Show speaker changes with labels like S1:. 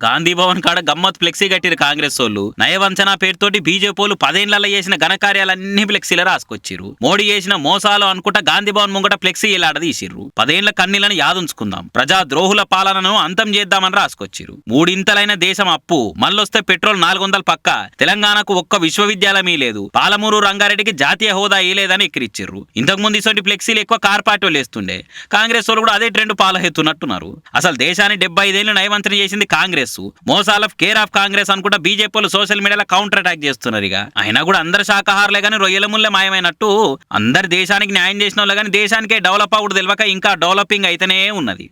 S1: గాంధీ భవన్ కాడ గమ్మత్ ఫ్లెక్సీ కట్టిరు కాంగ్రెస్ వాళ్ళు. నయవంచన పేరుతోటి బీజేపీలు 10 ఏళ్లలో చేసిన ఘనకార్యాలన్నీ ఫ్లెక్సీలో రాసుకొచ్చిర్రు. మోడీ చేసిన మోసాలు అనుకుంటా గాంధీ భవన్ ముంగట ఫ్లెక్సీ ఇలాడదీసిర్రు. 10 ఏళ్ల కన్నీళ్లను యాదుంచుకుందాం, ప్రజా ద్రోహుల పాలనను అంతం చేద్దామని రాసుకొచ్చిర్రు. 3 ఇంతలైన దేశం అప్పు, మళ్ళొస్తే పెట్రోల్ 400 పక్క, తెలంగాణకు ఒక్క విశ్వవిద్యాలయం లేదు, పాలమూరు రంగారెడ్డికి జాతీయ హోదా ఇలేదని ఎక్కిరిచ్చిర్రు. ఇంతకుముందు ఇటువంటి ఫ్లెక్సీలు ఎక్కువ కార్ పార్టీ వాళ్ళు వేస్తుండే. కాంగ్రెస్ వాళ్ళు కూడా అదే ట్రెండ్ పాలహెత్తున్నట్టున్నారు. అసలు దేశాన్ని 75 ఏళ్లు నయవంచన చేసింది కాంగ్రెస్. మోసాల కేర్ ఆఫ్ కాంగ్రెస్ అనుకుంటా బీజేపీ సోషల్ మీడియాలో కౌంటర్ అటాక్ చేస్తున్నారు. ఇక అయినా కూడా అందరు శాఖాహారులే కానీ రొయ్యల ముల్లే మాయమైనట్టు అందరు దేశానికి న్యాయం చేసిన వాళ్ళు కానీ దేశానికే డెవలప్ అవ్వడు తెలియక ఇంకా డెవలపింగ్ అయితేనే ఉన్నది.